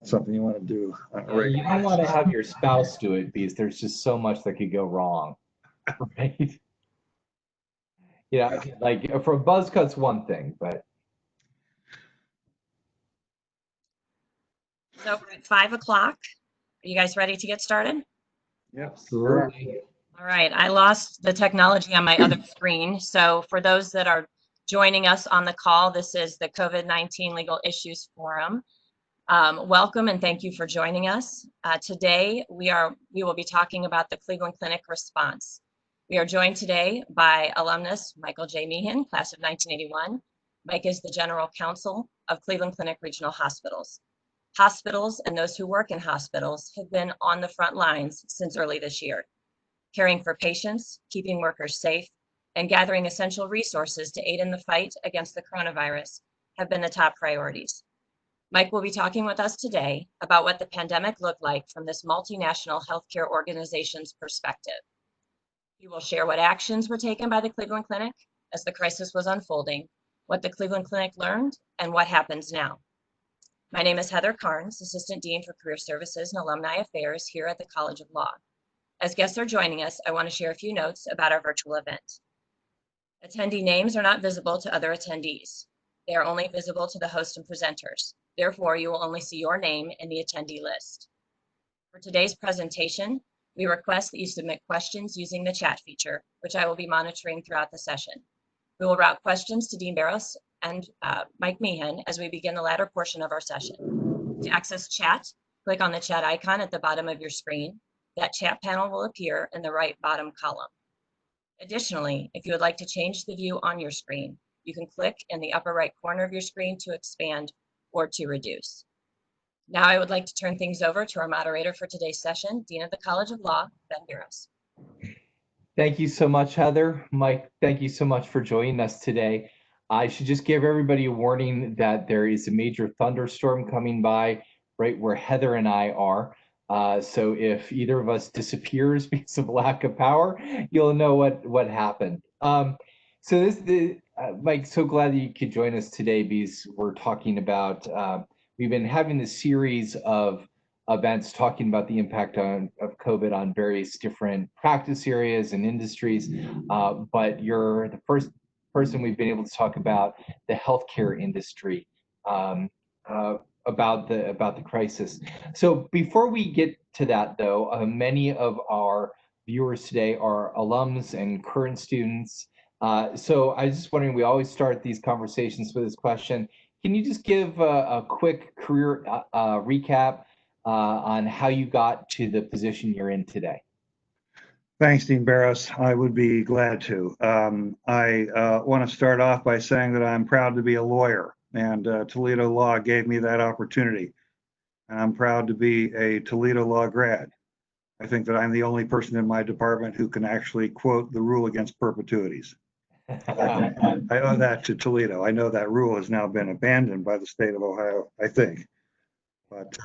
something you want to do. Yeah, you don't want to have your spouse do it because there's just so much that could go wrong, right? Yeah, like for a buzz cut's one thing, but So we're at 5 o'clock. Are you guys ready to get started? Yep. absolutely. All right, I lost the technology on my other screen. So for those that are joining us on the call, this is the COVID-19 Legal Issues Forum. Welcome and thank you for joining us. Today, we will be talking about the Cleveland Clinic response. We are joined today by alumnus Michael J. Meehan, class of 1981. Mike is the general counsel of Cleveland Clinic Regional Hospitals. Hospitals and those who work in hospitals have been on the front lines since early this year, caring for patients, keeping workers safe, and gathering essential resources to aid in the fight against the coronavirus have been the top priorities. Mike will be talking with us today about what the pandemic looked like from this multinational healthcare organization's perspective. He will share what actions were taken by the Cleveland Clinic as the crisis was unfolding, what the Cleveland Clinic learned, and what happens now. My name is Heather Carnes, Assistant Dean for Career Services and Alumni Affairs here at the College of Law. As guests are joining us, I want to share a few notes about our virtual event. Attendee names are not visible to other attendees. They are only visible to the host and presenters. Therefore, you will only see your name in the attendee list. For today's presentation, we request that you submit questions using the chat feature, which I will be monitoring throughout the session. We will route questions to Dean Barros and Mike Meehan as we begin the latter portion of our session. To access chat, click on the chat icon at the bottom of your screen. That chat panel will appear in the right bottom column. Additionally, if you would like to change the view on your screen, you can click in the upper right corner of your screen to expand or to reduce. Now I would like to turn things over to our moderator for today's session, Dean of the College of Law, Ben Burrows. Thank you so much, Heather. Mike, thank you so much for joining us today. I should just give everybody a warning that there is a major thunderstorm coming by right where Heather and I are. So if either of us disappears because of lack of power, you'll know what happened. Mike, so glad that you could join us today because we're talking about, we've been having this series of events talking about the impact of COVID on various different practice areas and industries, but you're the first person we've been able to talk about the healthcare industry, about the crisis. So before we get to that, though, many of our viewers today are alums and current students. So I was just wondering, we always start these conversations with this question. Can you just give a quick career recap on how you got to the position you're in today? Thanks, Dean Barros. I would be glad to. I want to start off by saying that I'm proud to be a lawyer, and Toledo Law gave me that opportunity. And I'm proud to be a Toledo Law grad. I think that I'm the only person in my department who can actually quote the rule against perpetuities. I owe that to Toledo. I know that rule has now been abandoned by the state of Ohio, I think. But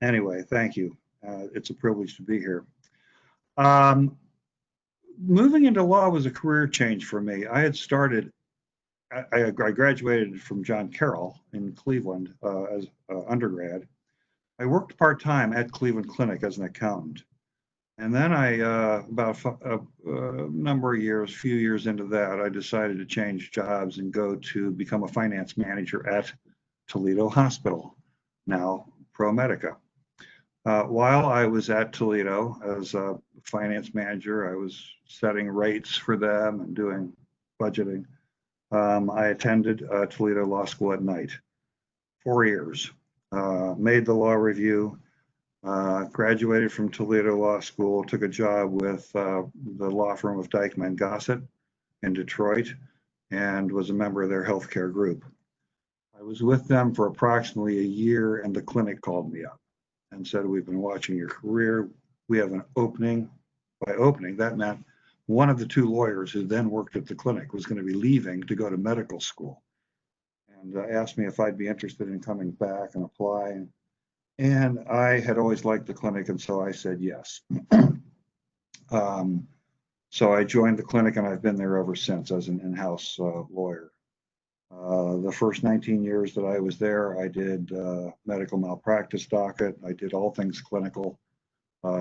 anyway, thank you. It's a privilege to be here. Moving into law was a career change for me. I had started, I graduated from John Carroll in Cleveland as undergrad. I worked part-time at Cleveland Clinic as an accountant. And then about a number of years, few years into that, I decided to change jobs and go to become a finance manager at Toledo Hospital, now ProMedica. While I was at Toledo as a finance manager, I was setting rates for them and doing budgeting. I attended Toledo Law School at night, 4 years, made the law review, graduated from Toledo Law School, took a job with the law firm of Dykeman Gossett in Detroit, and was a member of their healthcare group. I was with them for approximately a year, and the clinic called me up and said, "We've been watching your career. We have an opening." By opening, that meant one of the two lawyers who then worked at the clinic was going to be leaving to go to medical school, and asked me if I'd be interested in coming back and apply. And I had always liked the clinic, and so I said yes. So I joined the clinic, and I've been there ever since as an in-house lawyer. The first 19 years that I was there, I did medical malpractice docket. I did all things clinical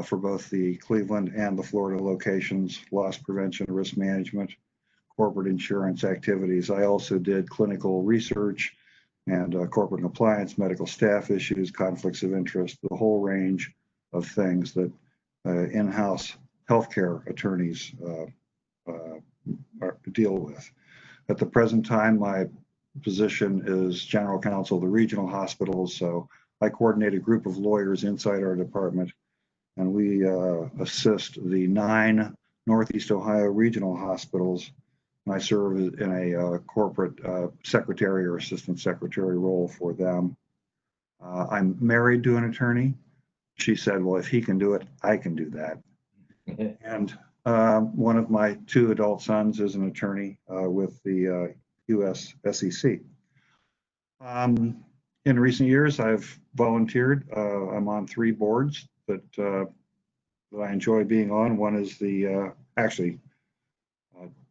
for both the Cleveland and the Florida locations, loss prevention, risk management, corporate insurance activities. I also did clinical research and corporate compliance, medical staff issues, conflicts of interest, the whole range of things that in-house healthcare attorneys deal with. At the present time, my position is general counsel of the regional hospitals, so I coordinate a group of lawyers inside our department, and we assist the 9 Northeast Ohio regional hospitals. And I serve in a corporate secretary or assistant secretary role for them. I'm married to an attorney. She said, well, if he can do it, I can do that. And one of my 2 adult sons is an attorney with the US SEC. In recent years, I've volunteered. I'm on 3 boards that I enjoy being on. One is the actually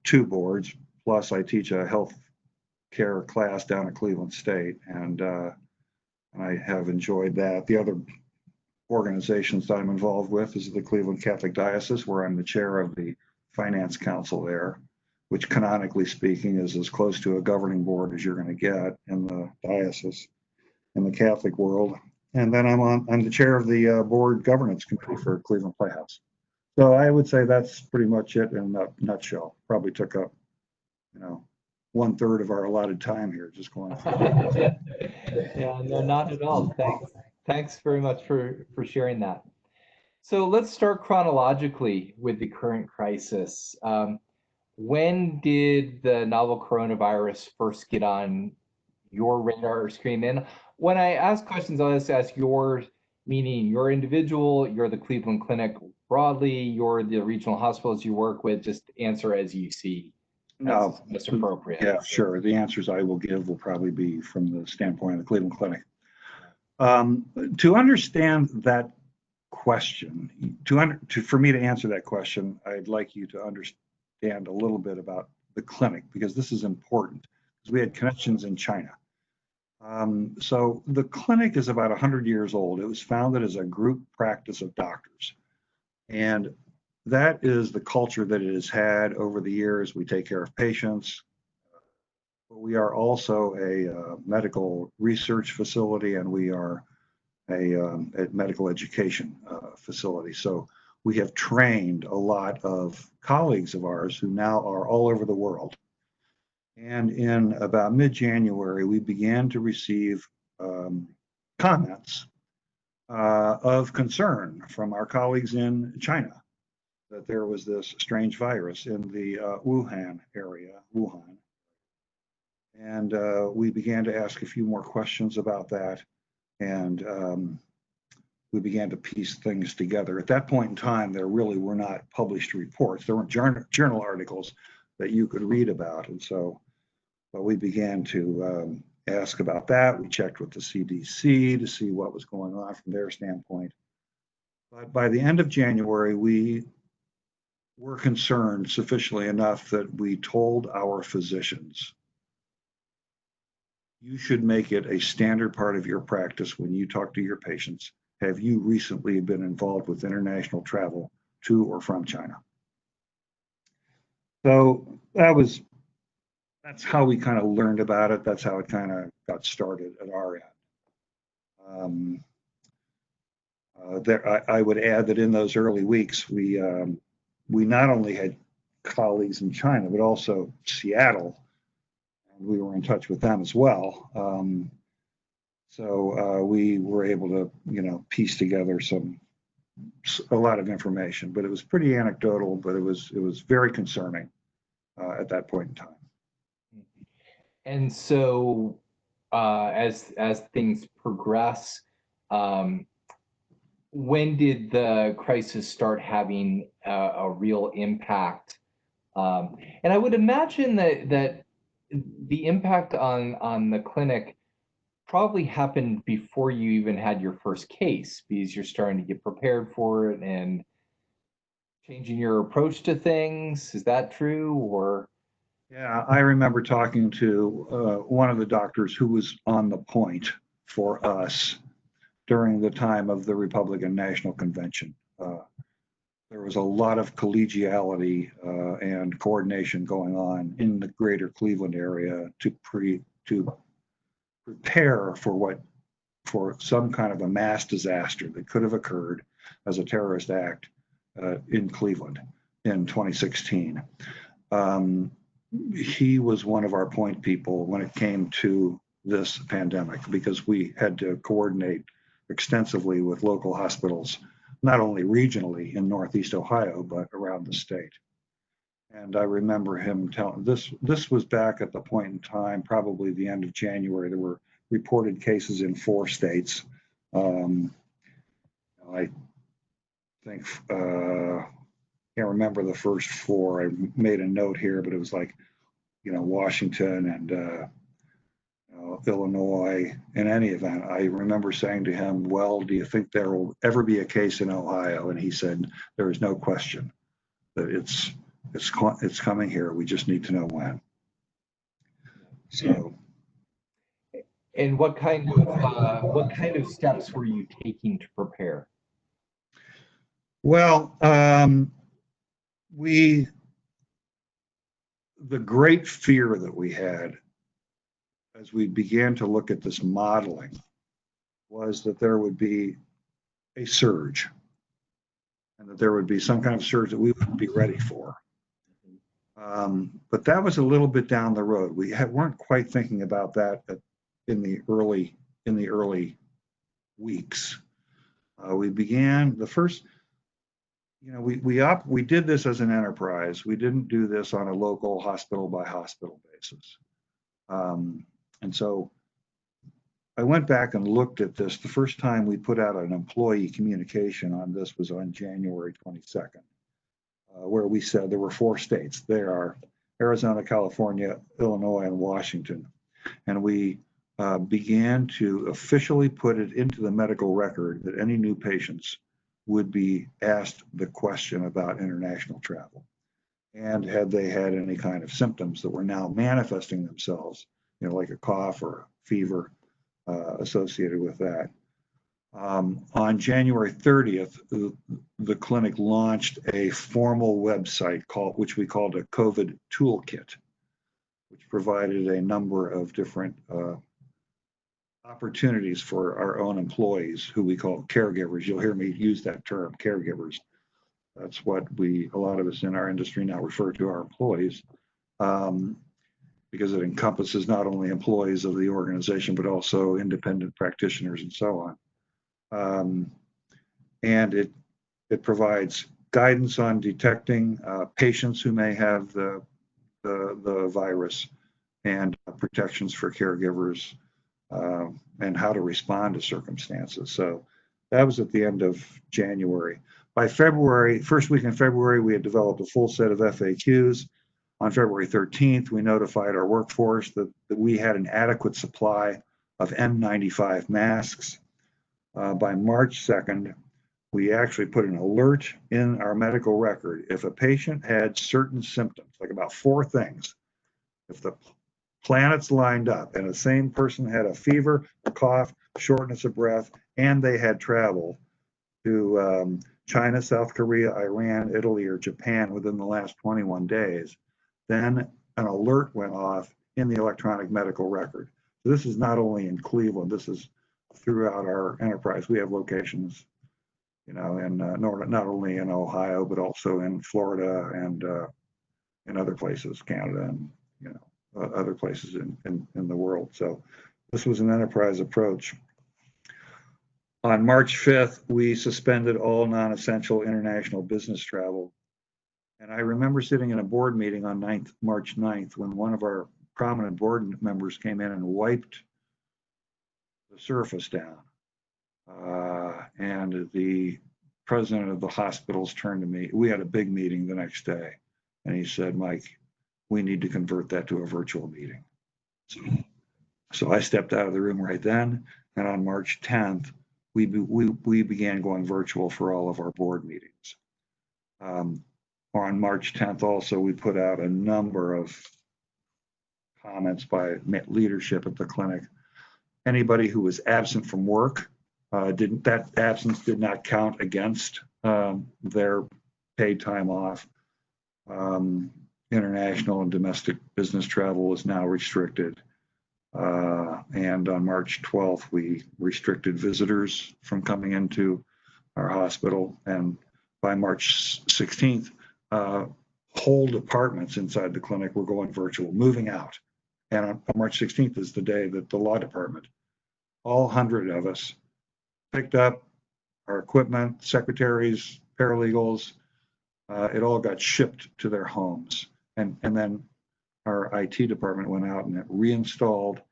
2 boards, plus I teach a health care class down at Cleveland State, and I have enjoyed that. The other organizations that I'm involved with is the Cleveland Catholic Diocese, where I'm the chair of the finance council there, which canonically speaking is as close to a governing board as you're going to get in the diocese in the Catholic world. And then I'm the chair of the board governance committee for Cleveland Playhouse. So I would say that's pretty much it in a nutshell. Probably took up, 1/3 of our allotted time here just going through. Yeah, no, not at all. Thanks very much for sharing that. So let's start chronologically with the current crisis. When did the novel coronavirus first get on your radar screen? And when I ask questions, I'll just ask yours, meaning your individual, you're the Cleveland Clinic broadly, you're the regional hospitals you work with, just answer as you see. No, most appropriate. Yeah, sure. The answers I will give will probably be from the standpoint of the Cleveland Clinic. To understand that question, for me to answer that question, I'd like you to understand a little bit about the clinic, because this is important, because we had connections in China. So the clinic is about 100 years old. It was founded as a group practice of doctors. And that is the culture that it has had over the years. We take care of patients. But we are also a medical research facility, and we are a medical education facility. So we have trained a lot of colleagues of ours who now are all over the world. And in about mid-January, we began to receive comments of concern from our colleagues in China that there was this strange virus in the Wuhan area, And we began to ask a few more questions about that. And we began to piece things together. At that point in time, there really were not published reports. There weren't journal articles that you could read about. And so, but we began to ask about that. We checked with the CDC to see what was going on from their standpoint. But by the end of January, we were concerned sufficiently enough that we told our physicians, you should make it a standard part of your practice when you talk to your patients. Have you recently been involved with international travel to or from China? So that's how we kind of learned about it. That's how it kind of got started at our end. I would add that in those early weeks, we not only had colleagues in China, but also Seattle. And we were in touch with them as well. So we were able to, piece together a lot of information, but it was pretty anecdotal, but it was very concerning at that point in time. And so as things progress, when did the crisis start having a real impact? And I would imagine that the impact on the clinic probably happened before you even had your first case, because you're starting to get prepared for it and changing your approach to things. Is that true, or? Yeah, I remember talking to one of the doctors who was on the point for us during the time of the Republican National Convention. There was a lot of collegiality and coordination going on in the greater Cleveland area to prepare for some kind of a mass disaster that could have occurred as a terrorist act in Cleveland in 2016. He was one of our point people when it came to this pandemic because we had to coordinate extensively with local hospitals, not only regionally in Northeast Ohio, but around the state. And I remember him telling this was back at the point in time, probably the end of January. There were reported cases in 4 states. I think can't remember the first 4. I made a note here, but it was like, Washington and Illinois. In any event, I remember saying to him, well, do you think there will ever be a case in Ohio? And he said, there is no question that it's coming here. We just need to know when. So. And what kind of steps were you taking to prepare? Well, the great fear that we had as we began to look at this modeling was that there would be a surge and that there would be some kind of surge that we wouldn't be ready for. But that was a little bit down the road. We weren't quite thinking about that in the early weeks. We began the first. We did this as an enterprise. We didn't do this on a local hospital by hospital basis. And so I went back and looked at this. The first time we put out an employee communication on this was on January 22nd, where we said there were 4 states. They are Arizona, California, Illinois, and Washington. And we began to officially put it into the medical record that any new patients would be asked the question about international travel. And had they had any kind of symptoms that were now manifesting themselves, like a cough or a fever associated with that. On January 30th, the clinic launched a formal website which we called a COVID toolkit, which provided a number of different opportunities for our own employees, who we call caregivers. You'll hear me use that term, caregivers. That's what a lot of us in our industry now refer to our employees, because it encompasses not only employees of the organization, but also independent practitioners and so on. And it provides guidance on detecting patients who may have the virus, and protections for caregivers, and how to respond to circumstances. So that was at the end of January. By February, first week in February, we had developed a full set of FAQs. On February 13th, we notified our workforce that we had an adequate supply of N95 masks. By March 2nd, we actually put an alert in our medical record. If a patient had certain symptoms, like about 4 things, if the planets lined up and the same person had a fever, a cough, shortness of breath, and they had traveled to China, South Korea, Iran, Italy, or Japan within the last 21 days, then an alert went off in the electronic medical record. So this is not only in Cleveland, this is throughout our enterprise. We have locations, in not only in Ohio, but also in Florida and in other places, Canada, and other places in the world. So this was an enterprise approach. On March 5th, we suspended all non-essential international business travel. And I remember sitting in a board meeting on March 9th when one of our prominent board members came in and wiped the surface down. And the president of the hospitals turned to me. We had a big meeting the next day. And he said, Mike, we need to convert that to a virtual meeting. So I stepped out of the room right then. And on March 10th, we began going virtual for all of our board meetings. On March 10th also, we put out a number of comments by leadership at the clinic. Anybody who was absent from work, that absence did not count against their paid time off. International and domestic business travel is now restricted. And on March 12th, we restricted visitors from coming into our hospital. And by March 16th, whole departments inside the clinic were going virtual, moving out. And on March 16th is the day that the law department, all 100 of us, picked up our equipment, secretaries, paralegals. It all got shipped to their homes. And then our IT department went out and reinstalled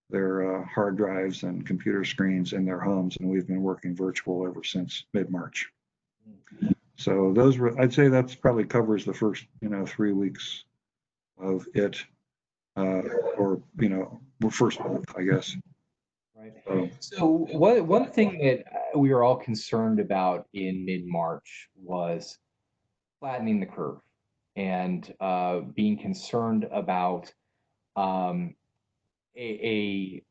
their hard drives and computer screens in their homes. And we've been working virtual ever since mid-March. So those were, I'd say that's probably covers the first, 3 weeks of it, or, first month, I guess. Right. So one thing that we were all concerned about in mid-March was flattening the curve and being concerned about a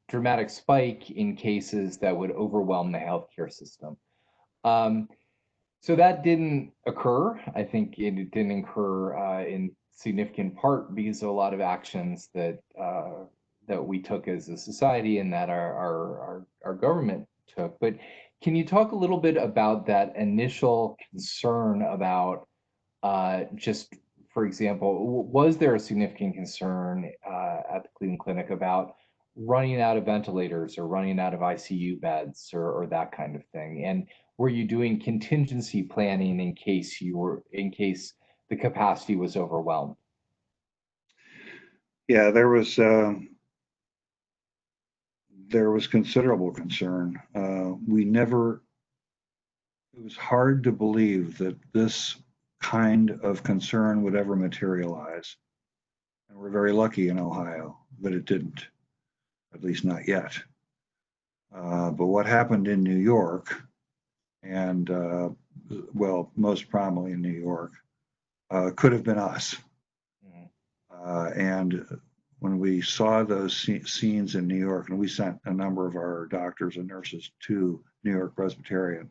dramatic spike in cases that would overwhelm the healthcare system. So that didn't occur. I think it didn't occur in significant part because of a lot of actions that we took as a society and that our government took. But can you talk a little bit about that initial concern about just, for example, was there a significant concern at the Cleveland Clinic about running out of ventilators or running out of ICU beds or that kind of thing? And were you doing contingency planning in case the capacity was overwhelmed? Yeah, there was considerable concern. It was hard to believe that this kind of concern would ever materialize. And we're very lucky in Ohio that it didn't, at least not yet. But what happened in New York, and most prominently in New York, could have been us. And when we saw those scenes in New York, and we sent a number of our doctors and nurses to New York Presbyterian,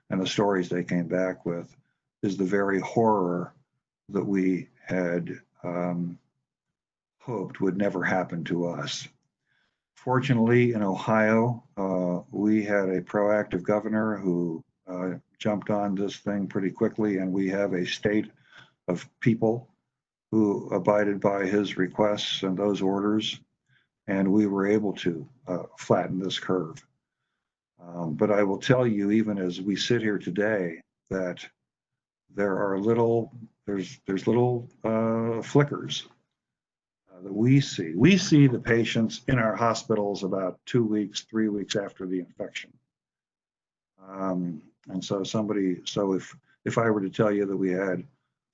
and the stories they came back with is the very horror that we had hoped would never happen to us. Fortunately, in Ohio, we had a proactive governor who jumped on this thing pretty quickly, and we have a state of people who abided by his requests and those orders, and we were able to flatten this curve. But I will tell you, even as we sit here today, that there's little flickers that we see. We see the patients in our hospitals about 2 weeks, 3 weeks after the infection. And so if I were to tell you that we had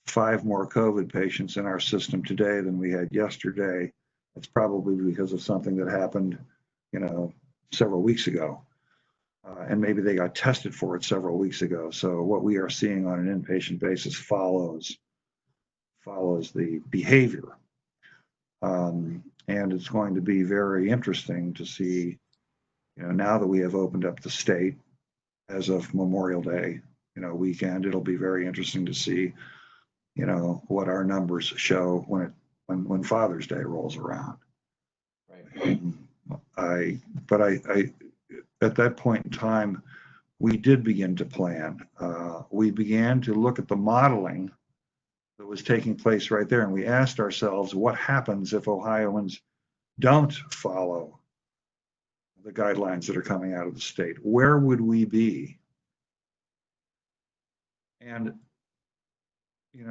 5 more COVID patients in our system today than we had yesterday, it's probably because of something that happened, several weeks ago. And maybe they got tested for it several weeks ago. So what we are seeing on an inpatient basis follows the behavior. And it's going to be very interesting to see, now that we have opened up the state as of Memorial Day, weekend, it'll be very interesting to see, what our numbers show when Father's Day rolls around. Right. I at that point in time, we did begin to plan. We began to look at the modeling that was taking place right there, and we asked ourselves, what happens if Ohioans don't follow the guidelines that are coming out of the state? Where would we be? And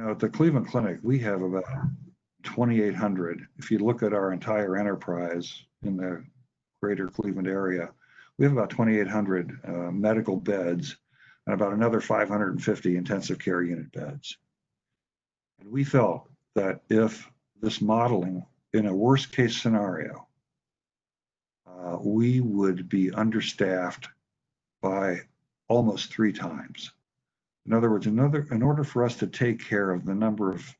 at the Cleveland Clinic, we have about 2,800. If you look at our entire enterprise in the greater Cleveland area, we have about 2,800 medical beds and about another 550 intensive care unit beds. And we felt that if this modeling, in a worst case scenario, we would be understaffed by almost 3 times. In other words, in order for us to take care of the number of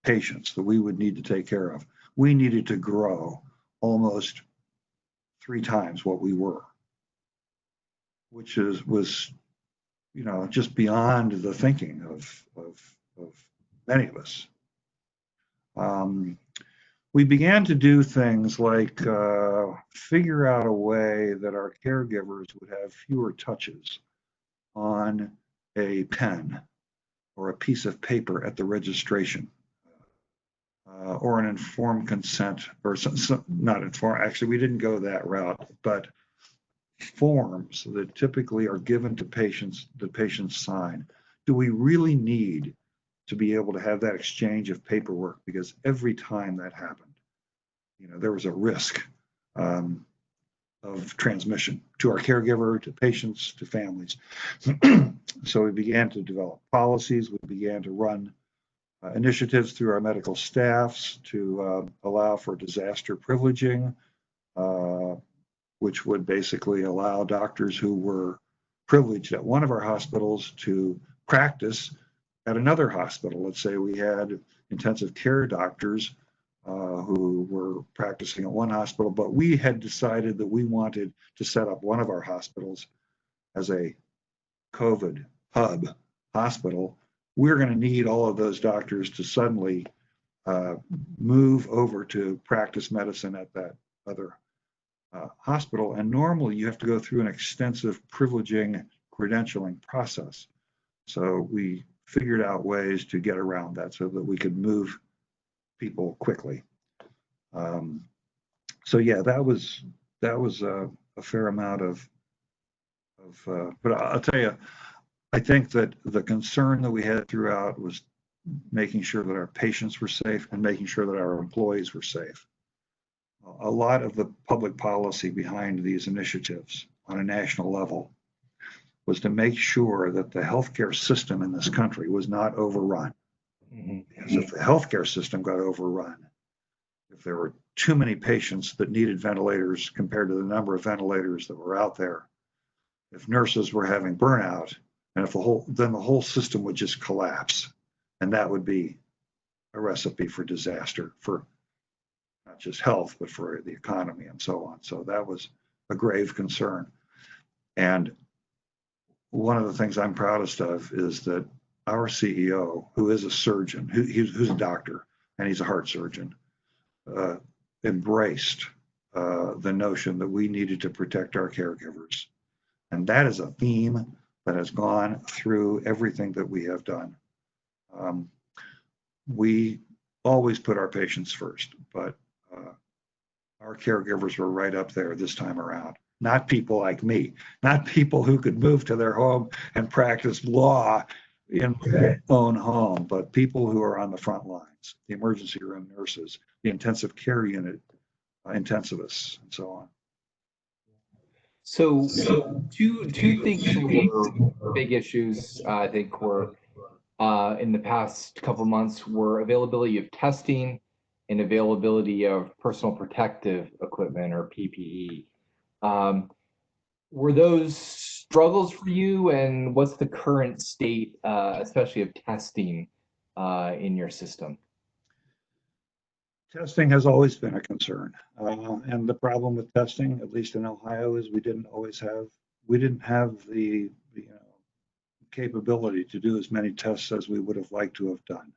patients that we would need to take care of, we needed to grow almost 3 times what we were, which was, you know, just beyond the thinking of many of us. We began to do things like figure out a way that our caregivers would have fewer touches on a pen or a piece of paper at the registration, or an informed consent, or not informed, actually we didn't go that route, but forms that typically are given to patients, the patients sign. Do we really need to be able to have that exchange of paperwork? Because every time that happened, you know, there was a risk of transmission to our caregiver, to patients, to families. So we began to develop policies. We began to run initiatives through our medical staffs to allow for disaster privileging, which would basically allow doctors who were privileged at one of our hospitals to practice at another hospital. Let's say we had intensive care doctors who were practicing at one hospital, but we had decided that we wanted to set up one of our hospitals as a COVID hub hospital. We're going to need all of those doctors to suddenly move over to practice medicine at that other hospital. And normally you have to go through an extensive privileging credentialing process. So we figured out ways to get around that so that we could move people quickly. So yeah, that was a fair amount of but I'll tell you, I think that the concern that we had throughout was making sure that our patients were safe and making sure that our employees were safe. A lot of the public policy behind these initiatives on a national level was to make sure that the healthcare system in this country was not overrun. Because if the healthcare system got overrun, if there were too many patients that needed ventilators compared to the number of ventilators that were out there, if nurses were having burnout, and if then the whole system would just collapse, and that would be a recipe for disaster for not just health, but for the economy and so on. So that was a grave concern. And one of the things I'm proudest of is that our CEO, who is a surgeon, who's a doctor, and he's a heart surgeon, embraced the notion that we needed to protect our caregivers. And that is a theme that has gone through everything that we have done. We always put our patients first, but our caregivers were right up there this time around. Not people like me, not people who could move to their home and practice law in their own home, but people who are on the front lines, the emergency room nurses, the intensive care unit intensivists, and so on. So two things were big issues, I think, were in the past couple of months were availability of testing and availability of personal protective equipment, or PPE. Were those struggles for you, and what's the current state, especially of testing in your system? Testing has always been a concern, and the problem with testing, at least in Ohio, is we didn't have the capability to do as many tests as we would have liked to have done.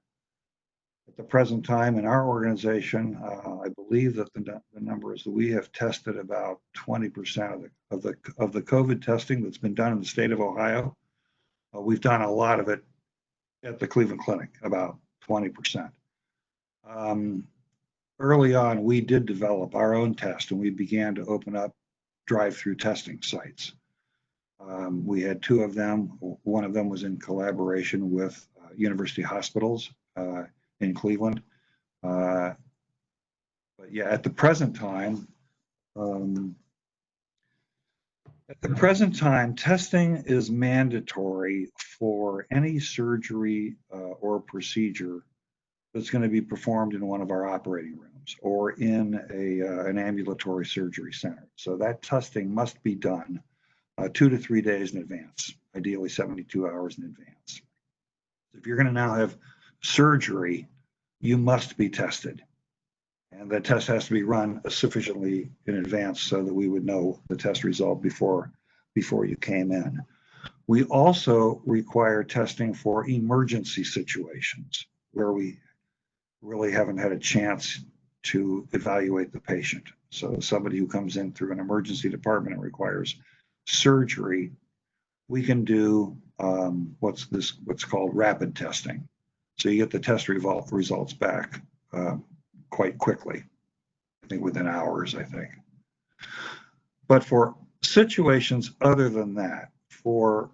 At the present time in our organization, I believe that the number is that we have tested about 20% of the COVID testing that's been done in the state of Ohio. We've done a lot of it at the Cleveland Clinic, about 20%. Early on, we did develop our own test, and we began to open up drive-through testing sites. We had 2 of them. One of them was in collaboration with university hospitals in Cleveland. But yeah, at the present time, testing is mandatory for any surgery or procedure that's going to be performed in one of our operating rooms or in an ambulatory surgery center. So that testing must be done 2 to 3 days in advance, ideally 72 hours in advance. If you're going to now have surgery, you must be tested. And the test has to be run sufficiently in advance so that we would know the test result before you came in. We also require testing for emergency situations where we really haven't had a chance to evaluate the patient. So somebody who comes in through an emergency department and requires surgery, we can do what's called rapid testing. So you get the test results back quite quickly. I think within hours, I think. But for situations other than that, for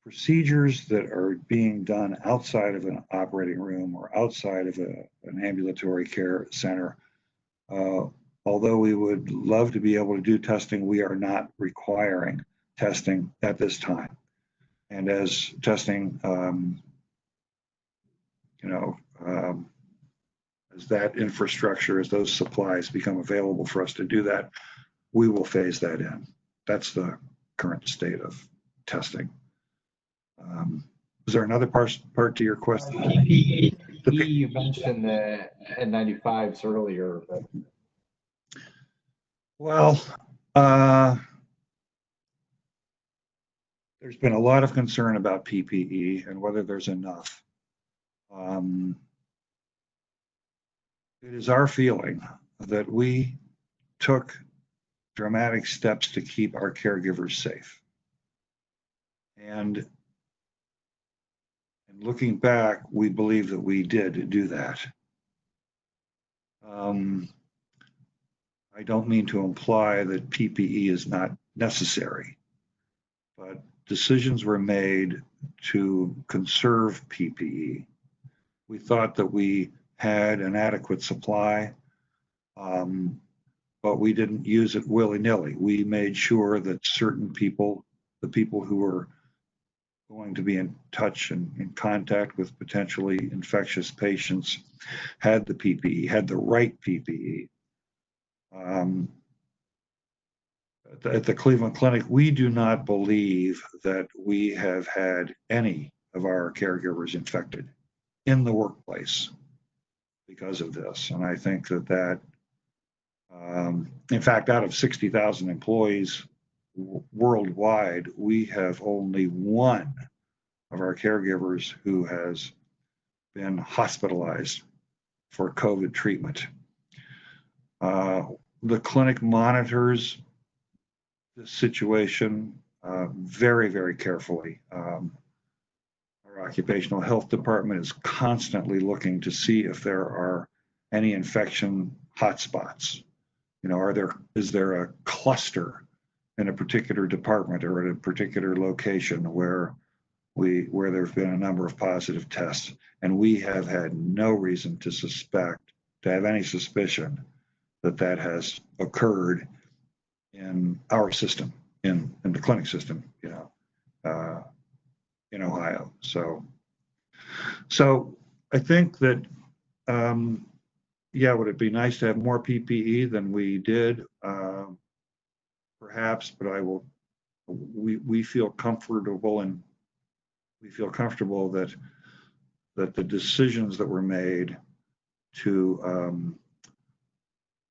procedures that are being done outside of an operating room or outside of an ambulatory care center, although we would love to be able to do testing, we are not requiring testing at this time. And as testing, as that infrastructure, as those supplies become available for us to do that, we will phase that in. That's the current state of testing. Is there another part to your question? PPE, you mentioned the N95s earlier, but. Well, there's been a lot of concern about PPE and whether there's enough. It is our feeling that we took dramatic steps to keep our caregivers safe. And looking back, we believe that we did do that. I don't mean to imply that PPE is not necessary, but decisions were made to conserve PPE. We thought that we had an adequate supply, but we didn't use it willy-nilly. We made sure that certain people, the people who were going to be in touch and in contact with potentially infectious patients, had the PPE, had the right PPE. At the Cleveland Clinic, we do not believe that we have had any of our caregivers infected in the workplace because of this. And I think that in fact, out of 60,000 employees worldwide, we have only one of our caregivers who has been hospitalized for COVID treatment. The clinic monitors the situation very, very carefully. Our occupational health department is constantly looking to see if there are any infection hotspots. You know, is there a cluster in a particular department or at a particular location where there have been a number of positive tests, and we have had no reason to have any suspicion that has occurred in our system, in the clinic system, in Ohio. So I think that, would it be nice to have more PPE than we did? Perhaps, but we feel comfortable that the decisions that were made to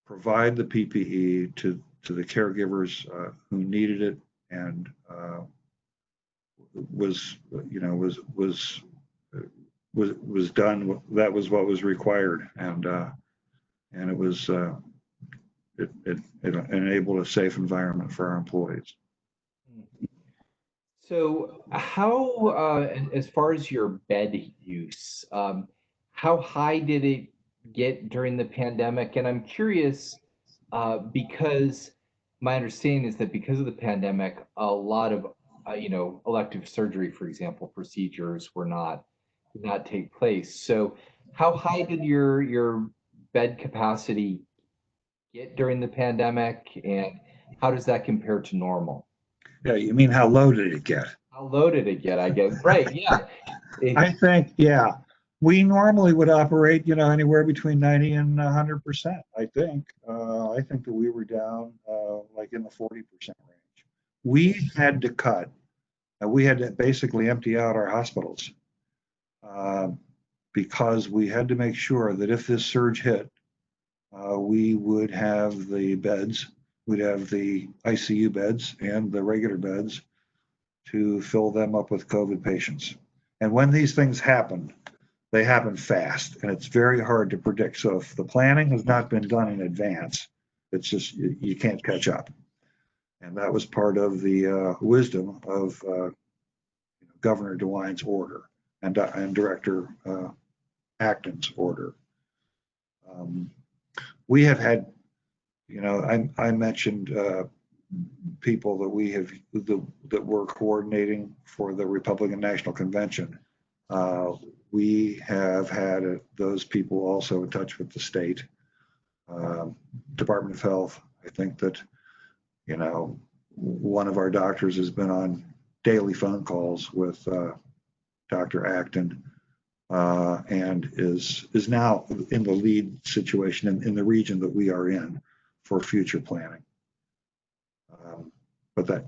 provide the PPE to the caregivers who needed it and was done. That was what was required, and it was it enabled a safe environment for our employees. So how, as far as your bed use, how high did it get during the pandemic? And I'm curious, because my understanding is that because of the pandemic, a lot of, elective surgery, for example, procedures did not take place. So how high did your bed capacity get during the pandemic, and how does that compare to normal? Yeah, you mean how low did it get? How low did it get, I guess. Right, yeah. I think, we normally would operate, anywhere between 90 and 100%, I think. I think that we were down like in the 40% range. We had to cut. We had to basically empty out our hospitals because we had to make sure that if this surge hit, we would have the beds, we'd have the ICU beds and the regular beds to fill them up with COVID patients. And when these things happen, they happen fast, and it's very hard to predict. So if the planning has not been done in advance, it's just, you can't catch up. And that was part of the wisdom of Governor DeWine's order and Director Acton's order. We have had, I mentioned people that we have that were coordinating for the Republican National Convention. We have had those people also in touch with the state Department of Health. I think that one of our doctors has been on daily phone calls with Dr. Acton and is now in the lead situation in the region that we are in for future planning. But that,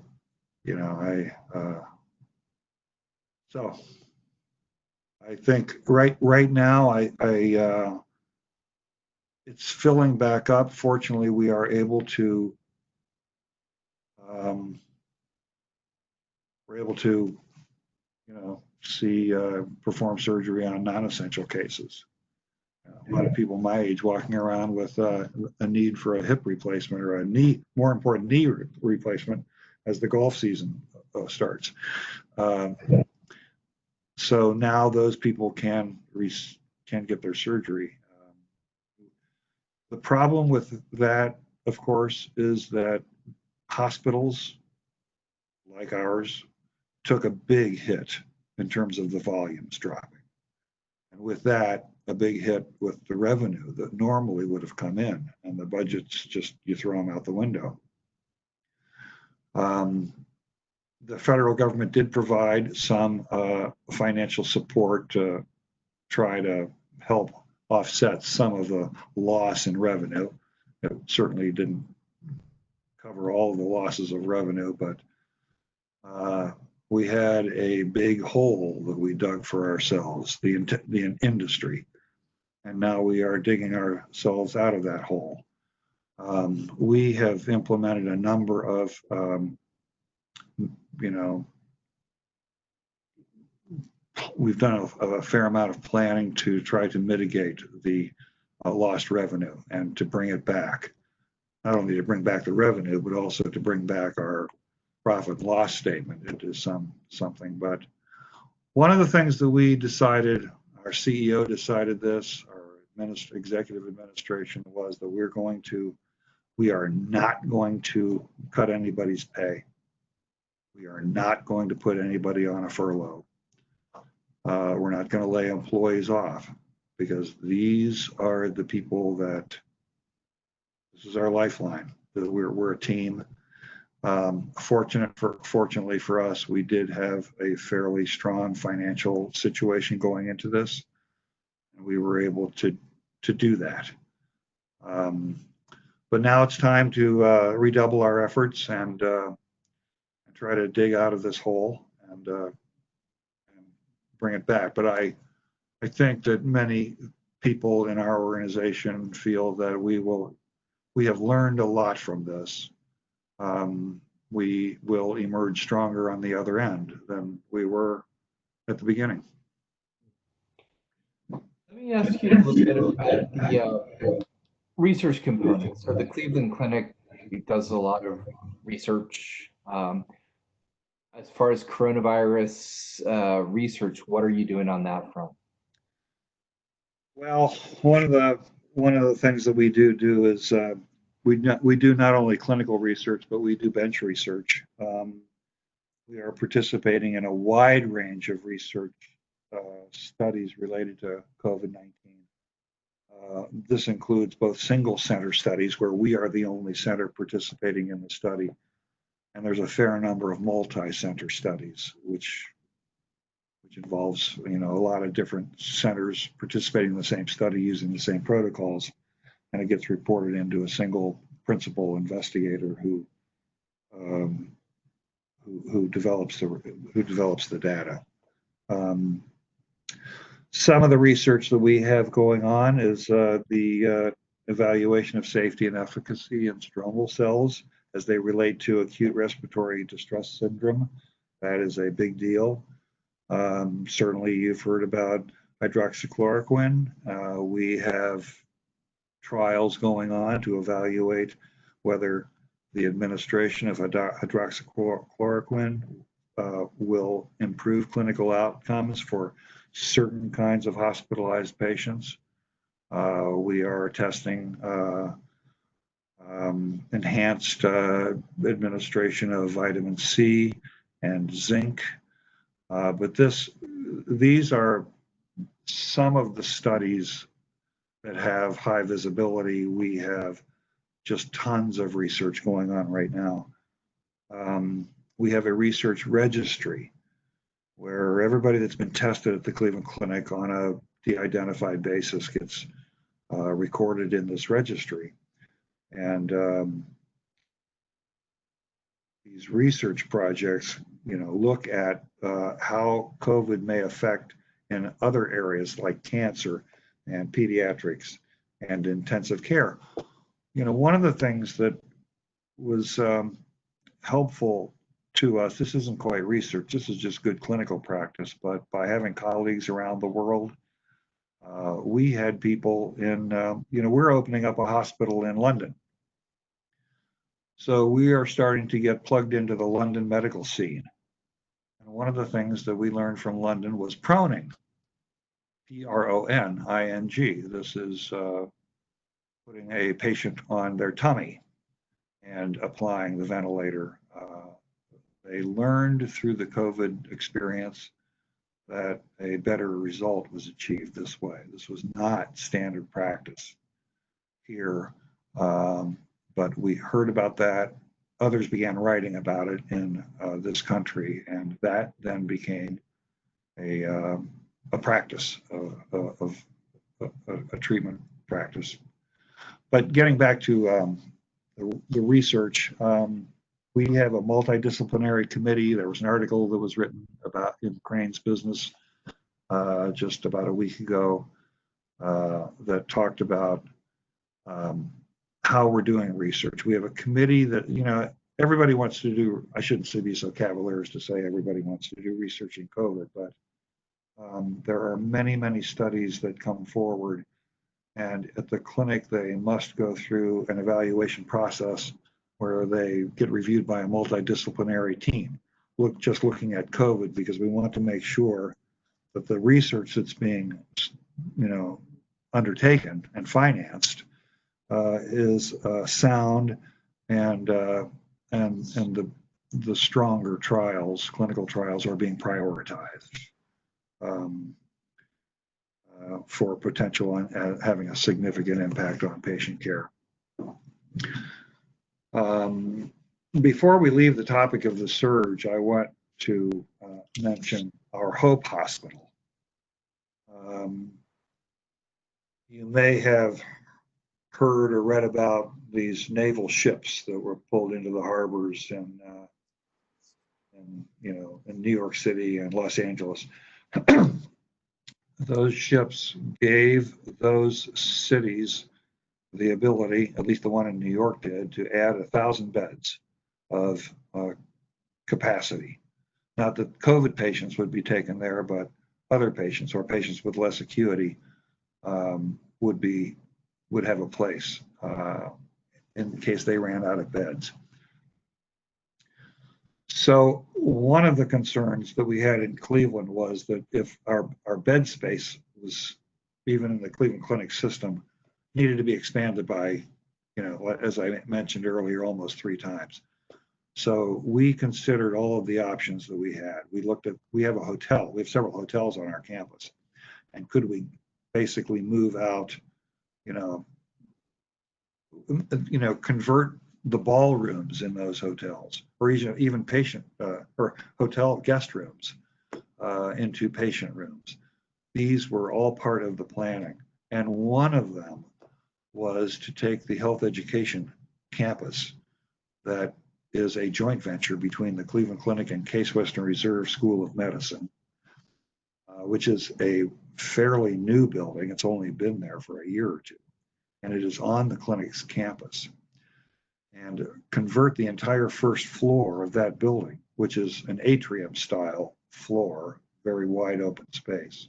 so I think right now it's filling back up. Fortunately, we are able to perform surgery on non-essential cases. A lot of people my age walking around with a need for a hip replacement or a more important knee replacement as the golf season starts. So now those people can get their surgery. The problem with that, of course, is that hospitals like ours took a big hit in terms of the volumes dropping. And with that, a big hit with the revenue that normally would have come in, and the budgets just, you throw them out the window. The federal government did provide some financial support to try to help offset some of the loss in revenue. It certainly didn't cover all of the losses of revenue, but we had a big hole that we dug for ourselves, the industry, and now we are digging ourselves out of that hole. We have implemented a number of, we've done a fair amount of planning to try to mitigate the lost revenue and to bring it back. Not only to bring back the revenue, but also to bring back our profit and loss statement into something. But one of the things that we decided, our CEO decided this, our executive administration, was that we are not going to cut anybody's pay. We are not going to put anybody on a furlough. We're not going to lay employees off, because these are the people that, this is our lifeline. We're a team. Fortunately for us, we did have a fairly strong financial situation going into this, and we were able to do that. But now it's time to redouble our efforts and try to dig out of this hole and bring it back. But I think that many people in our organization feel that we have learned a lot from this. We will emerge stronger on the other end than we were at the beginning. Let me ask you a little bit about the research component. So the Cleveland Clinic does a lot of research. As far as coronavirus research, what are you doing on that front? Well, one of the things that we do is we do not only clinical research, but we do bench research. We are participating in a wide range of research studies related to COVID-19. This includes both single center studies, where we are the only center participating in the study, and there's a fair number of multi-center studies, which involves a lot of different centers participating in the same study using the same protocols, and it gets reported into a single principal investigator who develops the data. Some of the research that we have going on is the evaluation of safety and efficacy in stromal cells as they relate to acute respiratory distress syndrome. That is a big deal. Certainly you've heard about hydroxychloroquine. We have trials going on to evaluate whether the administration of hydroxychloroquine will improve clinical outcomes for certain kinds of hospitalized patients. We are testing enhanced administration of vitamin C and zinc. But these are some of the studies that have high visibility. We have just tons of research going on right now. We have a research registry where everybody that's been tested at the Cleveland Clinic on a de-identified basis gets recorded in this registry. And these research projects, look at how COVID may affect in other areas like cancer and pediatrics and intensive care. One of the things that was helpful to us, this isn't quite research, this is just good clinical practice, but by having colleagues around the world, we had people in, we're opening up a hospital in London. So we are starting to get plugged into the London medical scene. And one of the things that we learned from London was proning, P-R-O-N-I-N-G. This is putting a patient on their tummy and applying the ventilator. They learned through the COVID experience that a better result was achieved this way. This was not standard practice here, but we heard about that. Others began writing about it in this country, and that then became a practice of a treatment practice. But getting back to the research, we have a multidisciplinary committee. There was an article that was written about in Crane's Business just about a week ago that talked about how we're doing research. We have a committee that, everybody wants to do, I shouldn't be so cavalier as to say everybody wants to do research in COVID, but there are many, many studies that come forward, and at the clinic, they must go through an evaluation process where they get reviewed by a multidisciplinary team. Just looking at COVID, because we want to make sure that the research that's being, undertaken and financed is sound, and the stronger trials, clinical trials, are being prioritized for potential and having a significant impact on patient care. Before we leave the topic of the surge, I want to mention our Hope Hospital. You may have heard or read about these naval ships that were pulled into the harbors in New York City and Los Angeles. Those ships gave those cities the ability, at least the one in New York did, to add 1,000 beds of capacity. Not that COVID patients would be taken there, but other patients or patients with less acuity would have a place in case they ran out of beds. So one of the concerns that we had in Cleveland was that if our bed space was, even in the Cleveland Clinic system, needed to be expanded by, as I mentioned earlier, almost 3 times. So we considered all of the options that we had. We have a hotel, we have several hotels on our campus. And could we basically move out, convert the ballrooms in those hotels, or even patient or hotel guest rooms into patient rooms. These were all part of the planning. And one of them was to take the health education campus that is a joint venture between the Cleveland Clinic and Case Western Reserve School of Medicine. which is a fairly new building. It's only been there for a year or two, and it is on the clinic's campus. And convert the entire first floor of that building, which is an atrium style floor, very wide open space,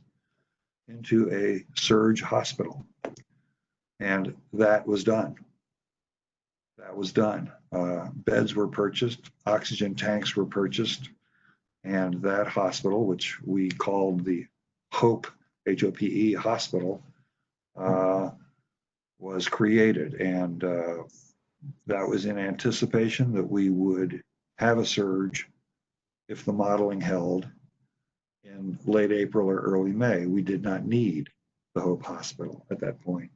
into a surge hospital. And that was done. That was done. Beds were purchased, oxygen tanks were purchased, and that hospital, which we called the Hope, H-O-P-E hospital, was created. And that was in anticipation that we would have a surge if the modeling held in late April or early May. We did not need the Hope Hospital at that point.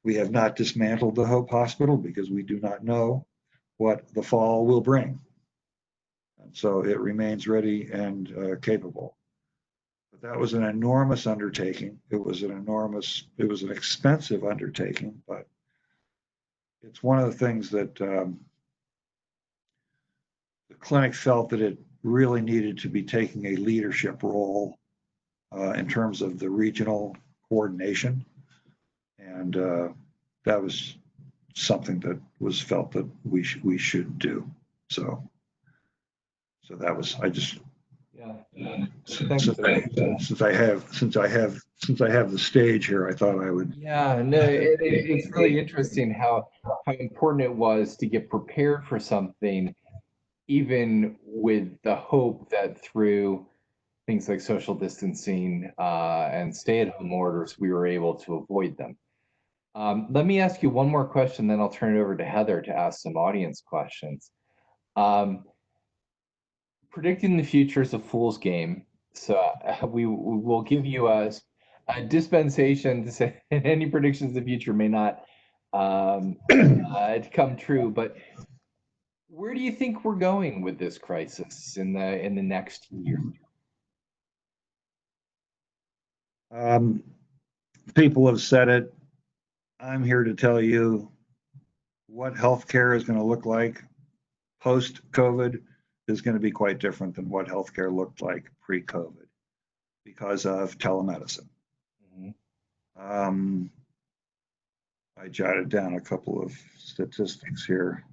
We have not dismantled the Hope Hospital because we do not know what the fall will bring. And so it remains ready and capable. But that was an enormous undertaking. It was an expensive undertaking, but it's one of the things that the clinic felt that it really needed to be taking a leadership role in terms of the regional coordination. And that was something that was felt that we should do. So that was, I just, since I have the stage here, I thought I would. Yeah, no, it's really interesting how important it was to get prepared for something, even with the hope that through things like social distancing and stay-at-home orders, we were able to avoid them. Let me ask you one more question, then I'll turn it over to Heather to ask some audience questions. Predicting the future is a fool's game, so we will give you a dispensation to say any predictions of the future may not come true. But where do you think we're going with this crisis in the next year? People have said it. I'm here to tell you what healthcare is going to look like post-COVID is going to be quite different than what healthcare looked like pre-COVID because of telemedicine. Mm-hmm. I jotted down a couple of statistics here,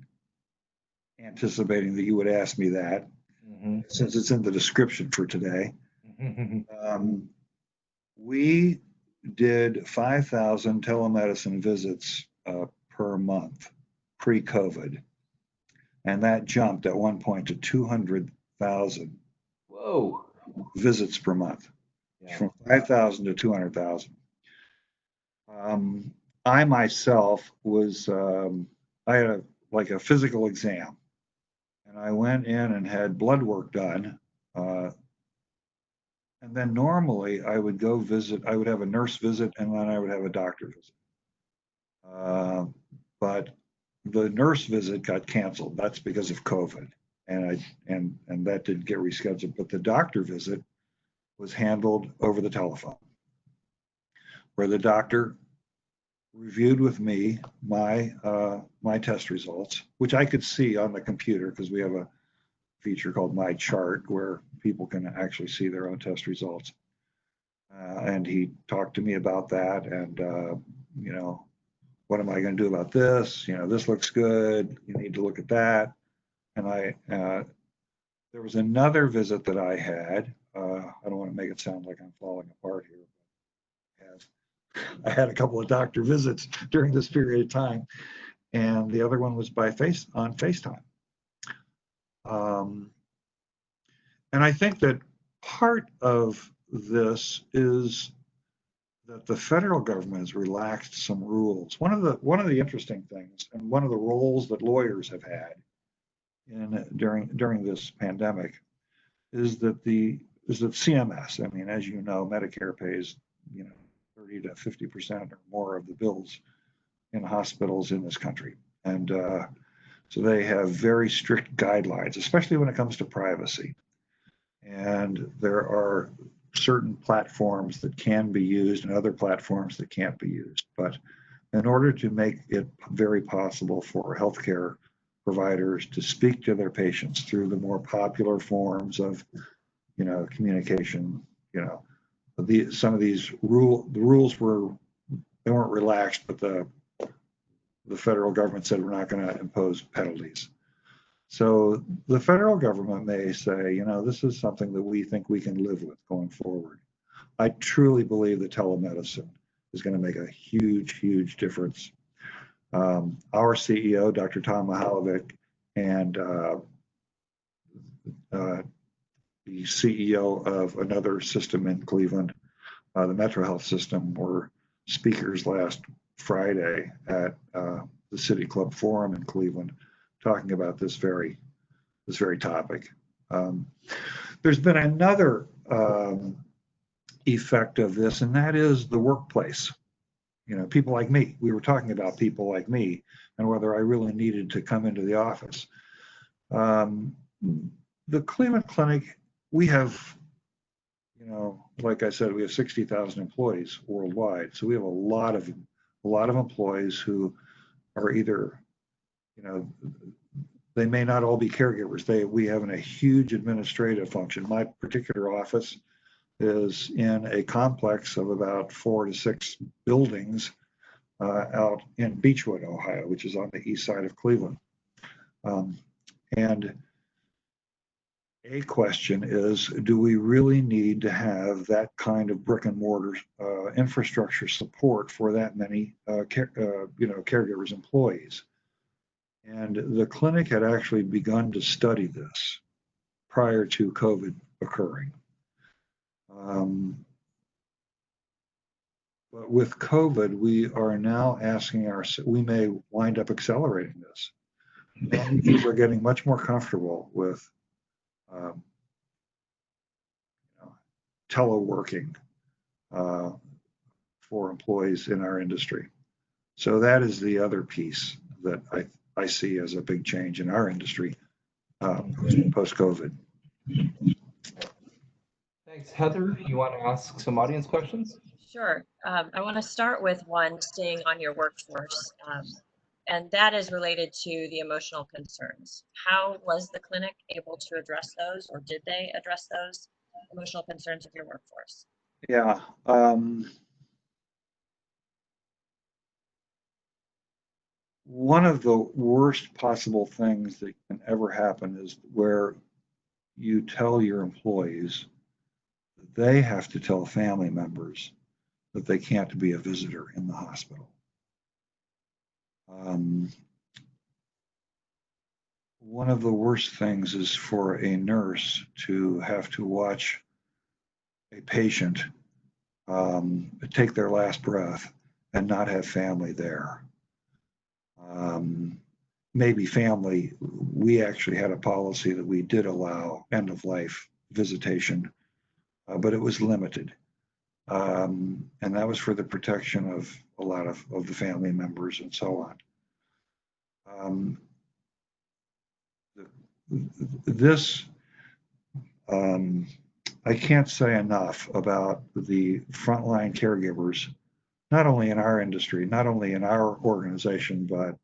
anticipating that you would ask me that, mm-hmm. since it's in the description for today. Mm-hmm. We did 5,000 telemedicine visits per month pre-COVID. And that jumped at one point to 200,000 visits per month, from 5,000 to 200,000. I myself was, I had a physical exam, and I went in and had blood work done. And then normally I would go visit, I would have a nurse visit, and then I would have a doctor visit. But the nurse visit got canceled. That's because of COVID, and that didn't get rescheduled. But the doctor visit was handled over the telephone, where the doctor reviewed with me my test results, which I could see on the computer because we have a feature called My Chart where people can actually see their own test results. And he talked to me about that, and what am I going to do about this? This looks good. You need to look at that. And there was another visit that I had. I don't want to make it sound like I'm falling apart here. I had a couple of doctor visits during this period of time, and the other one was on FaceTime. And I think that part of this is that the federal government has relaxed some rules. One of the interesting things, and one of the roles that lawyers have had during this pandemic, is that CMS. I mean, as you know, Medicare pays 30 to 50% or more of the bills in hospitals in this country, and so they have very strict guidelines, especially when it comes to privacy. And there are certain platforms that can be used and other platforms that can't be used. But in order to make it very possible for healthcare providers to speak to their patients through the more popular forms of, communication, some of these the rules they weren't relaxed, but the federal government said we're not going to impose penalties. So the federal government may say, you know, this is something that we think we can live with going forward. I truly believe that telemedicine is going to make a huge, huge difference. Our CEO, Dr. Tom Mahalovic, and the CEO of another system in Cleveland, the Metro Health System, were speakers last Friday at the City Club Forum in Cleveland, talking about this very topic. There's been another effect of this, and that is the workplace. You know, people like me. We were talking about people like me and whether I really needed to come into the office. The Cleveland Clinic, we have, you know, like I said, we have 60,000 employees worldwide. So we have a lot of employees who are either, you know, they may not all be caregivers. We have a huge administrative function. My particular office is in a complex of about 4 to 6 buildings out in Beechwood, Ohio, which is on the east side of Cleveland. And a question is, do we really need to have that kind of brick and mortar infrastructure support for that many caregivers, employees? And the clinic had actually begun to study this prior to COVID occurring. But with COVID, we are now asking we may wind up accelerating this. And we're getting much more comfortable with teleworking for employees in our industry. So that is the other piece that I see as a big change in our industry post-COVID. Thanks. Heather, you want to ask some audience questions? Sure. I want to start with one staying on your workforce, and that is related to the emotional concerns. How was the clinic able to address those, or did they address those emotional concerns of your workforce? Yeah. One of the worst possible things that can ever happen is where you tell your employees that they have to tell family members that they can't be a visitor in the hospital. One of the worst things is for a nurse to have to watch a patient take their last breath and not have family there. Maybe family, we actually had a policy that we did allow end of life visitation, but it was limited. And that was for the protection of a lot of the family members and so on. I can't say enough about the frontline caregivers, not only in our industry, not only in our organization, but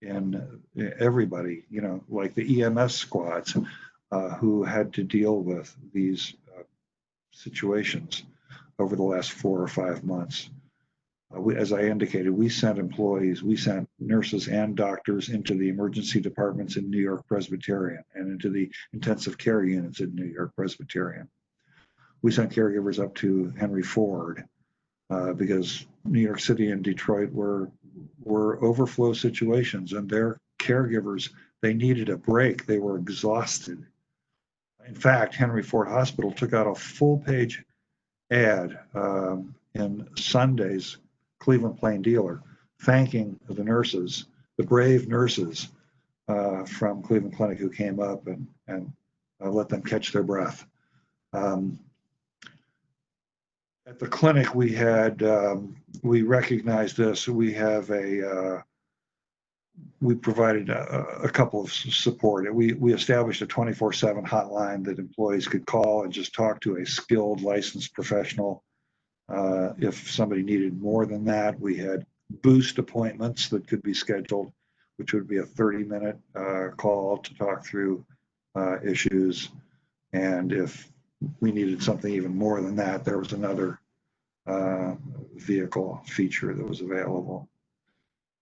in everybody, you know, like the EMS squads who had to deal with these situations over the last 4 or 5 months. As I indicated, we sent nurses and doctors into the emergency departments in New York Presbyterian and into the intensive care units in New York Presbyterian. We sent caregivers up to Henry Ford because New York City and Detroit were overflow situations, and their caregivers, they needed a break. They were exhausted. In fact, Henry Ford Hospital took out a full-page ad in Sunday's Cleveland Plain Dealer, thanking the nurses, the brave nurses from Cleveland Clinic who came up and let them catch their breath. At the clinic, we recognized this. We provided a couple of support. We established a 24/7 hotline that employees could call and just talk to a skilled, licensed professional. If somebody needed more than that, we had boost appointments that could be scheduled, which would be a 30-minute call to talk through issues. And if we needed something even more than that, there was another vehicle feature that was available.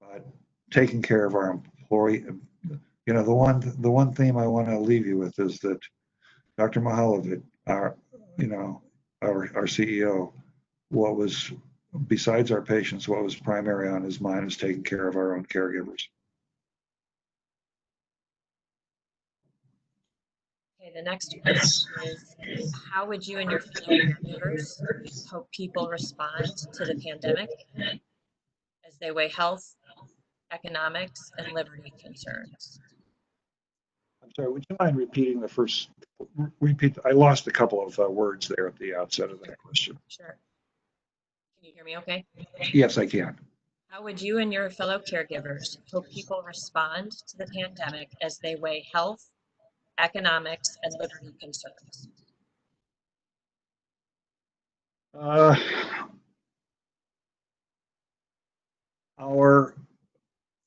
But taking care of our employee, you know, the one theme I want to leave you with is that Dr. Mihalovic, our CEO, what was, besides our patients, what was primary on his mind was taking care of our own caregivers. Okay, the next question is, how would you and your fellow caregivers hope people respond to the pandemic as they weigh health, economics, and liberty concerns? I'm sorry, would you mind repeating the first, I lost a couple of words there at the outset of that question. Sure. Can you hear me okay? Yes, I can. How would you and your fellow caregivers hope people respond to the pandemic as they weigh health, economics, and liberty concerns? Our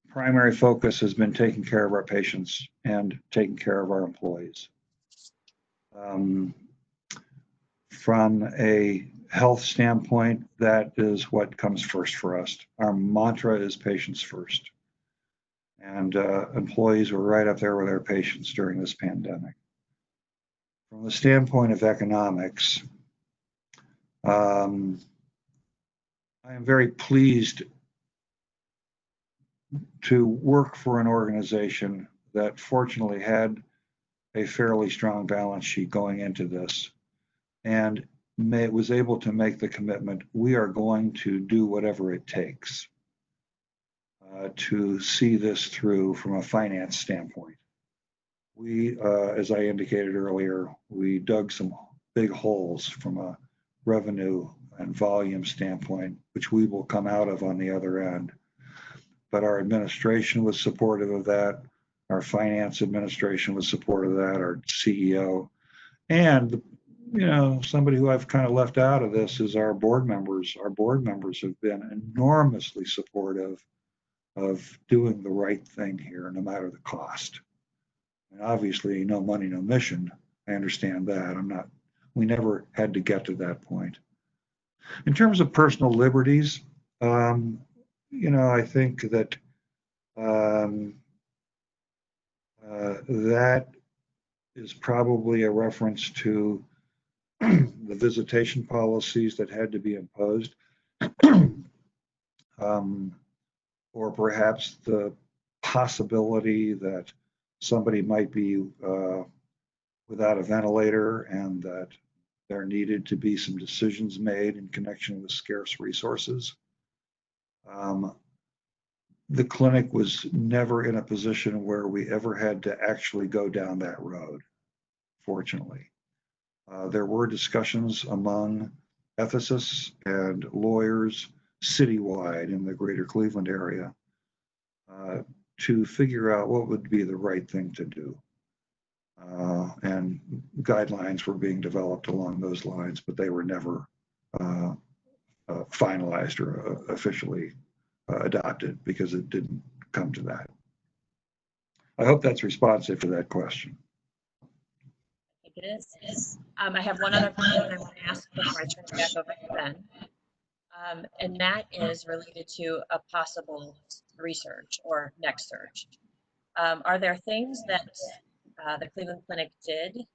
primary focus has been taking care of our patients and taking care of our employees. From a health standpoint, that is what comes first for us. Our mantra is patients first. And employees were right up there with our patients during this pandemic. From the standpoint of economics, I am very pleased to work for an organization that fortunately had a fairly strong balance sheet going into this and was able to make the commitment, we are going to do whatever it takes to see this through from a finance standpoint. We, as I indicated earlier, we dug some big holes from a revenue and volume standpoint, which we will come out of on the other end. But our administration was supportive of that. Our finance administration was supportive of that, our CEO. And, you know, somebody who I've kind of left out of this is our board members. Our board members have been enormously supportive of doing the right thing here, no matter the cost. And obviously, no money, no mission. I understand that. We never had to get to that point. In terms of personal liberties, you know, I think that that is probably a reference to the visitation policies that had to be imposed, or perhaps the possibility that somebody might be without a ventilator and that there needed to be some decisions made in connection with scarce resources. The clinic was never in a position where we ever had to actually go down that road, fortunately. There were discussions among ethicists and lawyers citywide in the greater Cleveland area to figure out what would be the right thing to do. And guidelines were being developed along those lines, but they were never finalized or officially adopted because it didn't come to that. I hope that's responsive to that question. I think it is. I have one other question I want to ask before I turn it back over to Ben. And that is related to a possible research or next search. Are there things that the Cleveland Clinic did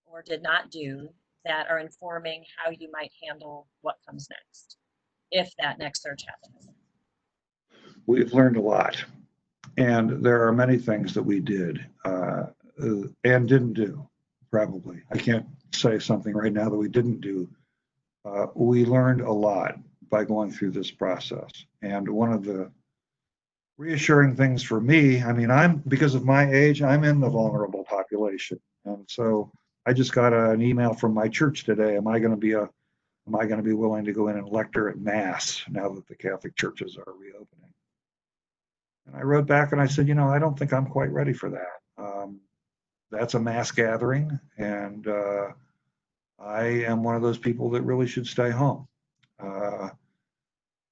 or did not do that are informing how you might handle what comes next, if that next search happens? We've learned a lot, and there are many things that we did and didn't do, probably. I can't say something right now that we didn't do. We learned a lot by going through this process. And one of the reassuring things for me, I mean, because of my age, I'm in the vulnerable population. And so I just got an email from my church today. Am I going to be willing to go in and lecture at Mass now that the Catholic churches are reopening? And I wrote back and I said, you know, I don't think I'm quite ready for that. That's a mass gathering, and I am one of those people that really should stay home.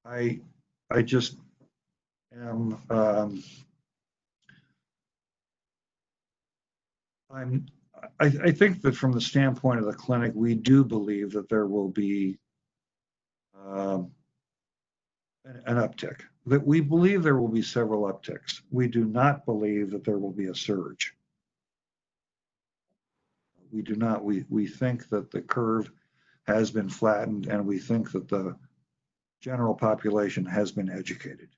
I just am I think that from the standpoint of the clinic, we do believe that there will be an uptick. That we believe there will be several upticks. We do not believe that there will be a surge. We do not. We think that the curve has been flattened, and we think that the general population has been educated.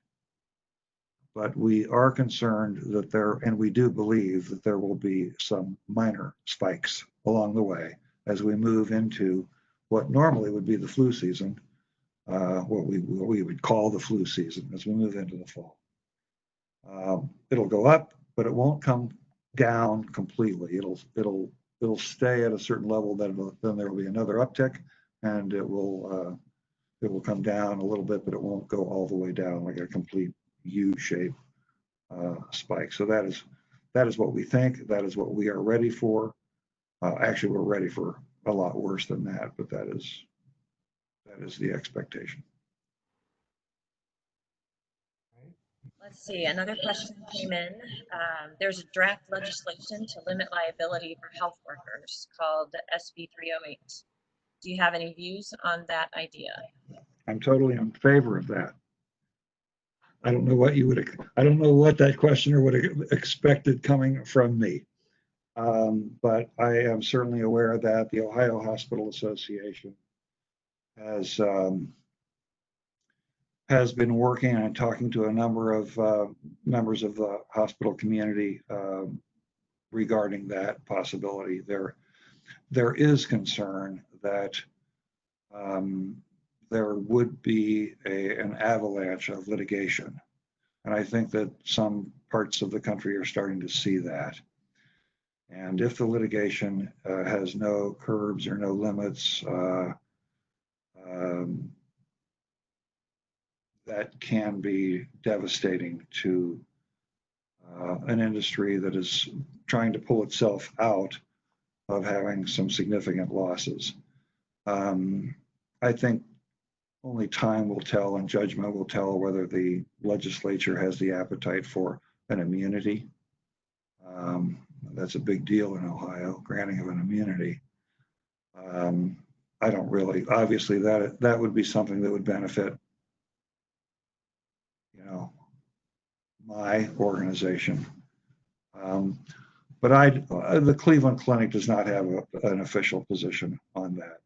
But we are concerned that there, and we do believe that there will be some minor spikes along the way as we move into what normally would be the flu season, what we would call the flu season as we move into the fall. It'll go up, but it won't come down completely. It'll stay at a certain level. Then there will be another uptick, and it will come down a little bit, but it won't go all the way down like a complete U-shape spike. So that is what we think. That is what we are ready for. Actually, we're ready for a lot worse than that, but that is the expectation. Let's see, another question came in. There's a draft legislation to limit liability for health workers called SB 308. Do you have any views on that idea? I'm totally in favor of that. I don't know what I don't know what that questioner would have expected coming from me. But I am certainly aware that the Ohio Hospital Association has been working and talking to a number of members of the hospital community regarding that possibility. There is concern that there would be an avalanche of litigation. And I think that some parts of the country are starting to see that. And if the litigation has no curbs or no limits, that can be devastating to an industry that is trying to pull itself out of having some significant losses. I think only time will tell and judgment will tell whether the legislature has the appetite for an immunity. That's a big deal in Ohio, granting of an immunity. I don't really, obviously that would be something that would benefit, my organization. But the Cleveland Clinic does not have an official position on that.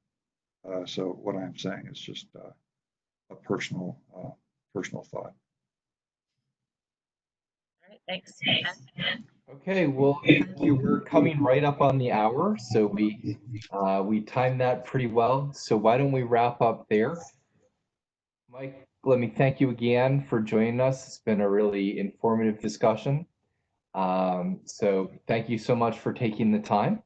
So what I'm saying is just a personal thought. All right, thanks. Okay, well, thank you. We're coming right up on the hour, so we timed that pretty well. So why don't we wrap up there? Mike, let me thank you again for joining us. It's been a really informative discussion. So thank you so much for taking the time.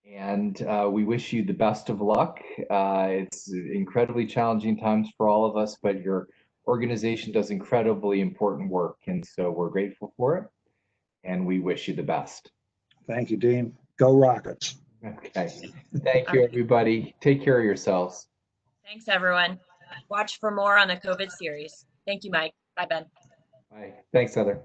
And we wish you the best of luck. It's incredibly challenging times for all of us, but your organization does incredibly important work. And so we're grateful for it. And we wish you the best. Thank you, Dean. Go Rockets. Okay. Thank you, everybody. Take care of yourselves. Thanks, everyone. Watch for more on the COVID series. Thank you, Mike. Bye, Ben. Bye. Thanks, Heather.